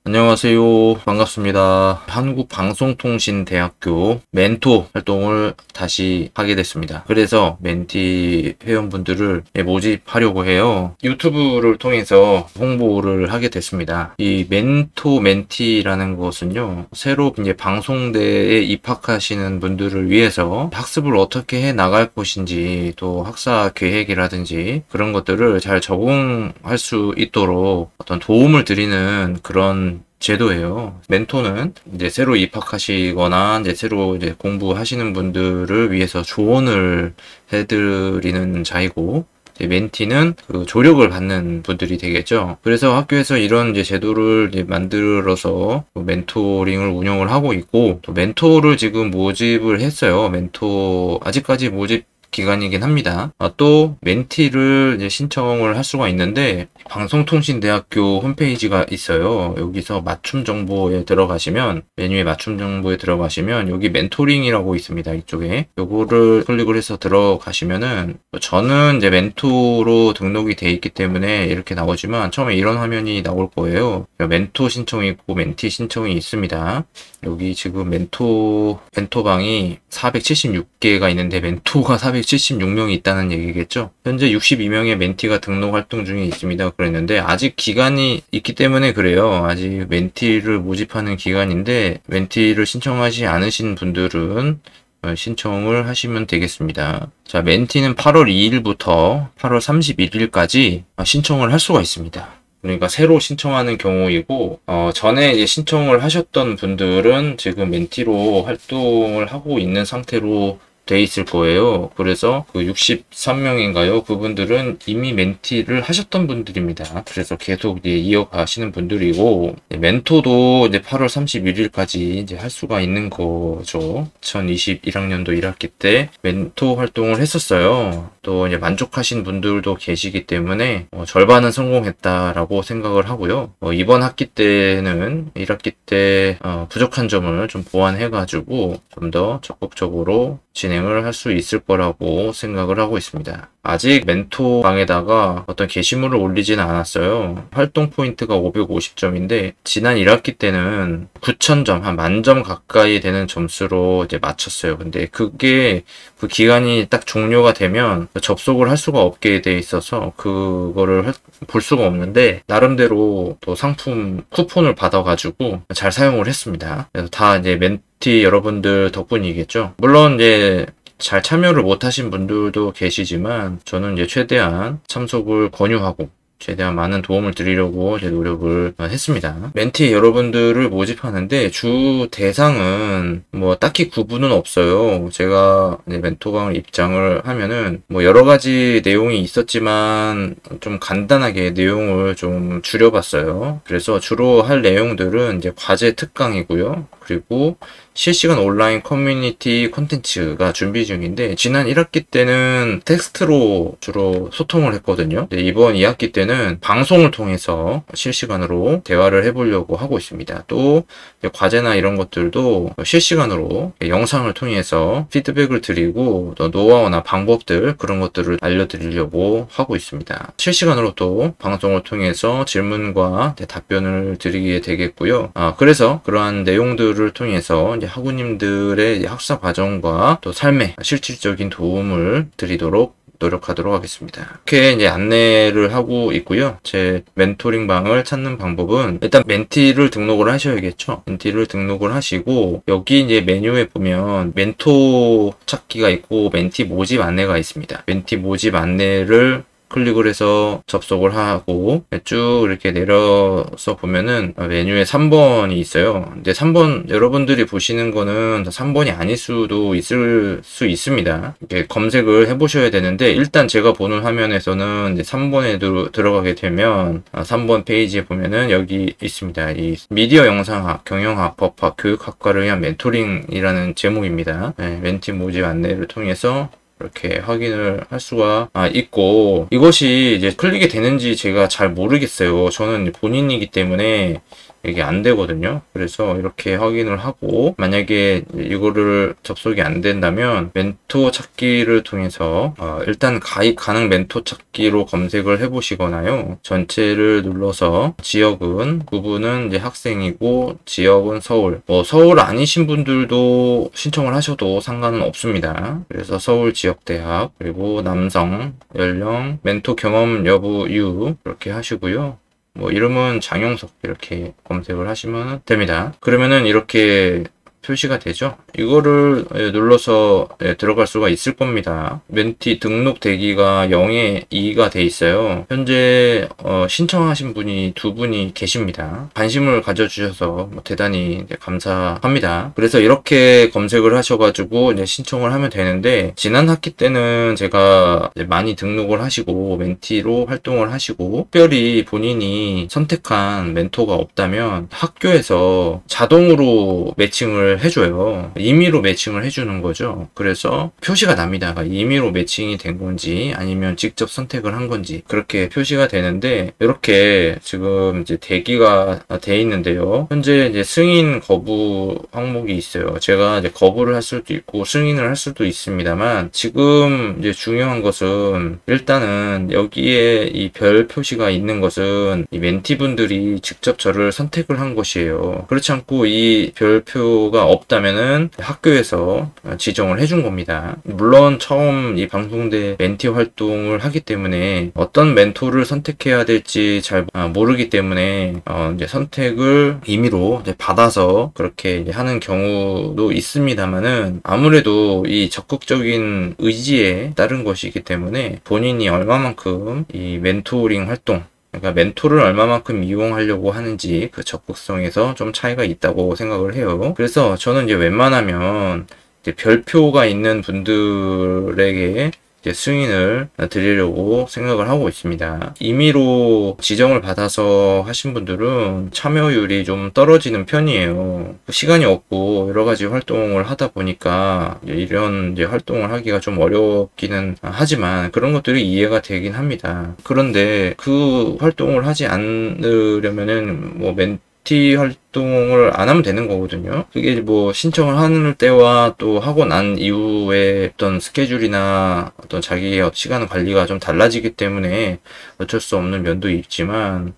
안녕하세요. 반갑습니다. 한국방송통신대학교 멘토 활동을 다시 하게 됐습니다. 그래서 멘티 회원분들을 모집하려고 해요. 유튜브를 통해서 홍보를 하게 됐습니다. 이 멘토 멘티라는 것은요, 새로 이제 방송대에 입학하시는 분들을 위해서 학습을 어떻게 해 나갈 것인지, 또 학사 계획이라든지 그런 것들을 잘 적응할 수 있도록 어떤 도움을 드리는 그런 제도예요. 멘토는 이제 새로 입학하시거나 이제 새로 이제 공부하시는 분들을 위해서 조언을 해드리는 자이고, 이제 멘티는 그 조력을 받는 분들이 되겠죠. 그래서 학교에서 이런 이제 제도를 이제 만들어서 멘토링을 운영을 하고 있고, 또 멘토를 지금 모집을 했어요. 멘토 아직까지 모집 기간이긴 합니다. 또 멘티를 이제 신청을 할 수가 있는데 방송통신대학교 홈페이지가 있어요. 여기서 맞춤 정보에 들어가시면 메뉴에 맞춤 정보에 들어가시면 여기 멘토링이라고 있습니다. 이쪽에 요거를 클릭을 해서 들어가시면은 저는 이제 멘토로 등록이 돼 있기 때문에 이렇게 나오지만 처음에 이런 화면이 나올 거예요. 멘토 신청이 있고 멘티 신청이 있습니다. 여기 지금 멘토방이 476개가 있는데 멘토가 476명이 있다는 얘기겠죠. 현재 62명의 멘티가 등록 활동 중에 있습니다. 그랬는데 아직 기간이 있기 때문에 그래요. 아직 멘티를 모집하는 기간인데 멘티를 신청하지 않으신 분들은 신청을 하시면 되겠습니다. 자, 멘티는 8월 2일부터 8월 31일까지 신청을 할 수가 있습니다. 그러니까 새로 신청하는 경우이고, 전에 이제 신청을 하셨던 분들은 지금 멘티로 활동을 하고 있는 상태로 돼 있을 거예요. 그래서 그 63명인가요? 그분들은 이미 멘티를 하셨던 분들입니다. 그래서 계속 이제 이어가시는 분들이고, 멘토도 이제 8월 31일까지 이제 할 수가 있는 거죠. 2021학년도 1학기 때 멘토 활동을 했었어요. 또 이제 만족하신 분들도 계시기 때문에 절반은 성공했다라고 생각을 하고요. 이번 학기 때는 1학기 때 부족한 점을 좀 보완해가지고 좀 더 적극적으로 진행을 할 수 있을 거라고 생각을 하고 있습니다. 아직 멘토방에다가 어떤 게시물을 올리지는 않았어요. 활동 포인트가 550점인데 지난 1학기 때는 9,000점, 한 만점 가까이 되는 점수로 이제 맞췄어요. 근데 그게 그 기간이 딱 종료가 되면 접속을 할 수가 없게 돼 있어서 그거를 볼 수가 없는데 나름대로 또 상품 쿠폰을 받아가지고 잘 사용을 했습니다. 그래서 다 이제 멘티 여러분들 덕분이겠죠. 물론 이제 잘 참여를 못하신 분들도 계시지만 저는 이제 최대한 참석을 권유하고 최대한 많은 도움을 드리려고 제 노력을 했습니다. 멘티 여러분들을 모집하는데 주 대상은 뭐 딱히 구분은 없어요. 제가 이제 멘토방을 입장을 하면은 뭐 여러 가지 내용이 있었지만 좀 간단하게 내용을 좀 줄여봤어요. 그래서 주로 할 내용들은 이제 과제 특강이고요. 그리고 실시간 온라인 커뮤니티 콘텐츠가 준비 중인데 지난 1학기 때는 텍스트로 주로 소통을 했거든요. 이번 2학기 때는 방송을 통해서 실시간으로 대화를 해보려고 하고 있습니다. 또 과제나 이런 것들도 실시간으로 영상을 통해서 피드백을 드리고 또 노하우나 방법들 그런 것들을 알려드리려고 하고 있습니다. 실시간으로 또 방송을 통해서 질문과 답변을 드리게 되겠고요. 그래서 그러한 내용들을 통해서 학우님들의 학사 과정과 또 삶에 실질적인 도움을 드리도록 노력하도록 하겠습니다. 이렇게 이제 안내를 하고 있고요. 제 멘토링 방을 찾는 방법은 일단 멘티를 등록을 하셔야겠죠. 멘티를 등록을 하시고 여기 이제 메뉴에 보면 멘토 찾기가 있고 멘티 모집 안내가 있습니다. 멘티 모집 안내를 클릭을 해서 접속을 하고 쭉 이렇게 내려서 보면은 메뉴에 3번이 있어요. 근데 3번 여러분들이 보시는 거는 3번이 아닐 수도 있을 수 있습니다. 이렇게 검색을 해 보셔야 되는데 일단 제가 보는 화면에서는 이제 3번에 들어가게 되면 3번 페이지에 보면은 여기 있습니다. 이 미디어 영상학, 경영학, 법학, 교육학과를 위한 멘토링이라는 제목입니다. 멘티 모집 안내를 통해서 이렇게 확인을 할 수가 있고 이것이 이제 클릭이 되는지 제가 잘 모르겠어요. 저는 본인이기 때문에 이게 안 되거든요. 그래서 이렇게 확인을 하고, 만약에 이거를 접속이 안 된다면 멘토 찾기를 통해서 일단 가입 가능 멘토 찾기로 검색을 해 보시거나요. 전체를 눌러서 지역은, 부분은 이제 학생이고 지역은 서울. 서울 아니신 분들도 신청을 하셔도 상관은 없습니다. 그래서 서울 지역대학, 그리고 남성, 연령, 멘토 경험 여부 유 이렇게 하시고요. 이름은 장용석 이렇게 검색을 하시면 됩니다. 그러면은 이렇게 표시가 되죠. 이거를 눌러서 들어갈 수가 있을 겁니다. 멘티 등록 대기가 0에 2가 돼 있어요. 현재 신청하신 분이 2분이 계십니다. 관심을 가져주셔서 대단히 감사합니다. 그래서 이렇게 검색을 하셔가지고 이제 신청을 하면 되는데, 지난 학기 때는 제가 많이 등록을 하시고 멘티로 활동을 하시고 특별히 본인이 선택한 멘토가 없다면 학교에서 자동으로 매칭을 해줘요. 임의로 매칭을 해주는 거죠. 그래서 표시가 납니다. 임의로 매칭이 된 건지 아니면 직접 선택을 한 건지 그렇게 표시가 되는데, 이렇게 지금 이제 대기가 돼 있는데요. 현재 이제 승인 거부 항목이 있어요. 제가 이제 거부를 할 수도 있고 승인을 할 수도 있습니다만, 지금 이제 중요한 것은 일단은 여기에 이 별 표시가 있는 것은 이 멘티분들이 직접 저를 선택을 한 것이에요. 그렇지 않고 이 별표가 없다면은 학교에서 지정을 해준 겁니다. 물론 처음 이 방송대 멘티 활동을 하기 때문에 어떤 멘토를 선택해야 될지 잘 모르기 때문에 이제 선택을 임의로 이제 받아서 그렇게 이제 하는 경우도 있습니다만은, 아무래도 이 적극적인 의지에 따른 것이기 때문에 본인이 얼마만큼 이 멘토링 활동, 그러니까 멘토를 얼마만큼 이용하려고 하는지 그 적극성에서 좀 차이가 있다고 생각을 해요. 그래서 저는 이제 웬만하면 이제 별표가 있는 분들에게 이제 승인을 드리려고 생각을 하고 있습니다. 임의로 지정을 받아서 하신 분들은 참여율이 좀 떨어지는 편이에요. 시간이 없고 여러 가지 활동을 하다 보니까 이런 이제 활동을 하기가 좀 어렵기는 하지만 그런 것들이 이해가 되긴 합니다. 그런데 그 활동을 하지 않으려면은 멘티 활동을 안 하면 되는 거거든요. 그게 신청을 하는 때와 또 하고 난 이후에 어떤 스케줄이나 어떤 자기의 시간 관리가 좀 달라지기 때문에 어쩔 수 없는 면도 있지만,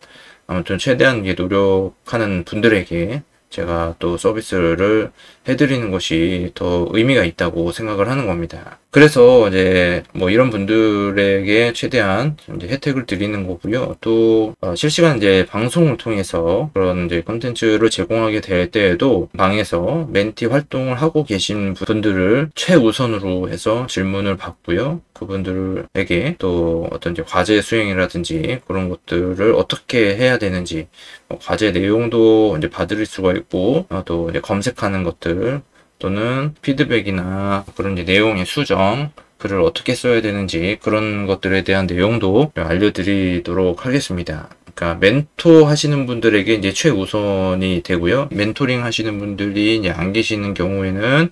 아무튼 최대한 노력하는 분들에게 제가 또 서비스를 해드리는 것이 더 의미가 있다고 생각을 하는 겁니다. 그래서 이제 이런 분들에게 최대한 이제 혜택을 드리는 거고요. 또 실시간 이제 방송을 통해서 그런 이제 컨텐츠를 제공하게 될 때에도 방에서 멘티 활동을 하고 계신 분들을 최우선으로 해서 질문을 받고요. 그분들에게 또 어떤 이제 과제 수행이라든지 그런 것들을 어떻게 해야 되는지, 과제 내용도 이제 받을 수가 있고, 또 이제 검색하는 것들 또는 피드백이나 그런 이제 내용의 수정, 글을 어떻게 써야 되는지 그런 것들에 대한 내용도 알려드리도록 하겠습니다. 그러니까 멘토 하시는 분들에게 이제 최우선이 되고요. 멘토링 하시는 분들이 이제 안 계시는 경우에는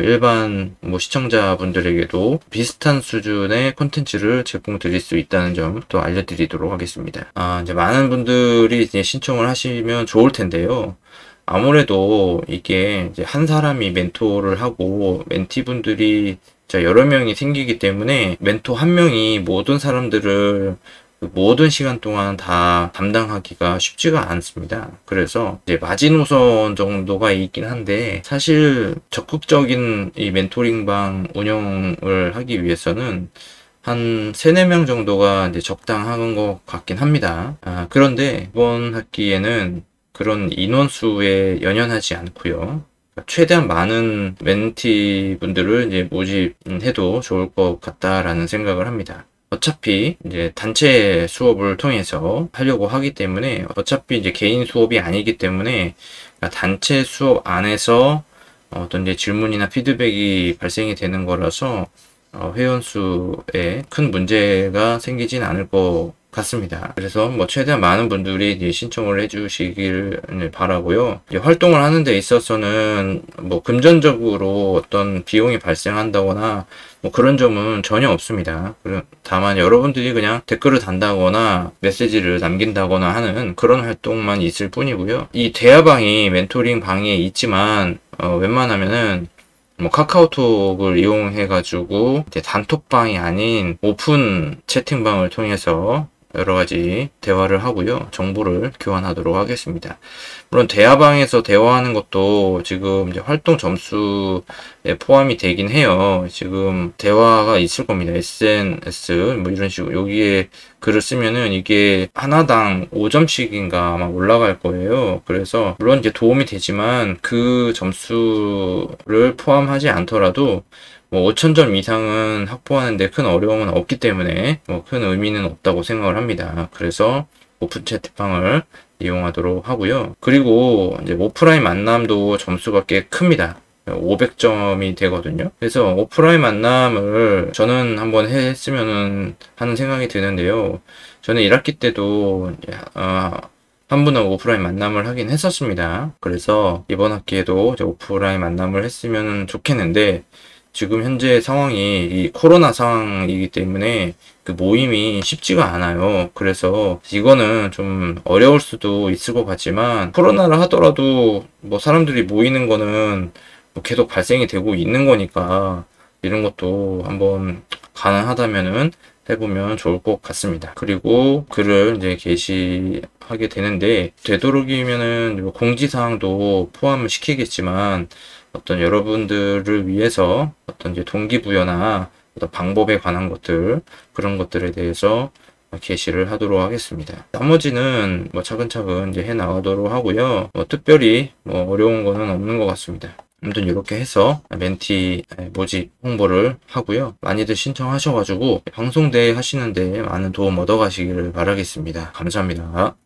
일반 시청자분들에게도 비슷한 수준의 콘텐츠를 제공드릴 수 있다는 점 또 알려드리도록 하겠습니다. 이제 많은 분들이 이제 신청을 하시면 좋을 텐데요. 아무래도 이게 이제 한 사람이 멘토를 하고 멘티분들이 여러 명이 생기기 때문에 멘토 한 명이 모든 사람들을 모든 시간 동안 다 담당하기가 쉽지가 않습니다. 그래서 이제 마지노선 정도가 있긴 한데, 사실 적극적인 이 멘토링방 운영을 하기 위해서는 한 3, 4명 정도가 이제 적당한 것 같긴 합니다. 그런데 이번 학기에는 그런 인원수에 연연하지 않고요. 최대한 많은 멘티 분들을 이제 모집해도 좋을 것 같다라는 생각을 합니다. 어차피 이제 단체 수업을 통해서 하려고 하기 때문에, 어차피 이제 개인 수업이 아니기 때문에 단체 수업 안에서 어떤 이제 질문이나 피드백이 발생이 되는 거라서 회원 수에 큰 문제가 생기진 않을 것 같습니다. 그래서 뭐 최대한 많은 분들이 이제 신청을 해주시길 바라고요. 이제 활동을 하는 데 있어서는 뭐 금전적으로 어떤 비용이 발생한다거나 뭐 그런 점은 전혀 없습니다. 다만 여러분들이 그냥 댓글을 단다거나 메시지를 남긴다거나 하는 그런 활동만 있을 뿐이고요. 이 대화방이 멘토링 방에 있지만 웬만하면은 뭐 카카오톡을 이용해 가지고 이제 단톡방이 아닌 오픈 채팅방을 통해서 여러 가지 대화를 하고요. 정보를 교환하도록 하겠습니다. 물론 대화방에서 대화하는 것도 지금 이제 활동 점수에 포함이 되긴 해요. 지금 대화가 있을 겁니다. SNS 뭐 이런 식으로 여기에 글을 쓰면은 이게 하나당 5점씩인가 아마 올라갈 거예요. 그래서 물론 이제 도움이 되지만 그 점수를 포함하지 않더라도 뭐 5,000점 이상은 확보하는데 큰 어려움은 없기 때문에 뭐 큰 의미는 없다고 생각을 합니다. 그래서 오픈 채팅방을 이용하도록 하고요. 그리고 이제 오프라인 만남도 점수가 꽤 큽니다. 500점이 되거든요. 그래서 오프라인 만남을 저는 한번 했으면 하는 생각이 드는데요. 저는 1학기 때도 한 분하고 오프라인 만남을 하긴 했었습니다. 그래서 이번 학기에도 이제 오프라인 만남을 했으면 좋겠는데 지금 현재 상황이 이 코로나 상황이기 때문에 그 모임이 쉽지가 않아요. 그래서 이거는 좀 어려울 수도 있을 것 같지만 코로나를 하더라도 뭐 사람들이 모이는 거는 뭐 계속 발생이 되고 있는 거니까 이런 것도 한번 가능하다면은 해보면 좋을 것 같습니다. 그리고 글을 이제 게시하게 되는데 되도록이면은 공지사항도 포함을 시키겠지만 어떤 여러분들을 위해서 어떤 이제 동기부여나 어떤 방법에 관한 것들 그런 것들에 대해서 게시를 하도록 하겠습니다. 나머지는 뭐 차근차근 이제 해 나가도록 하고요. 뭐 특별히 뭐 어려운 거는 없는 것 같습니다. 아무튼 이렇게 해서 멘티 모집 홍보를 하고요. 많이들 신청하셔가지고 방송대회 하시는데 많은 도움 얻어 가시기를 바라겠습니다. 감사합니다.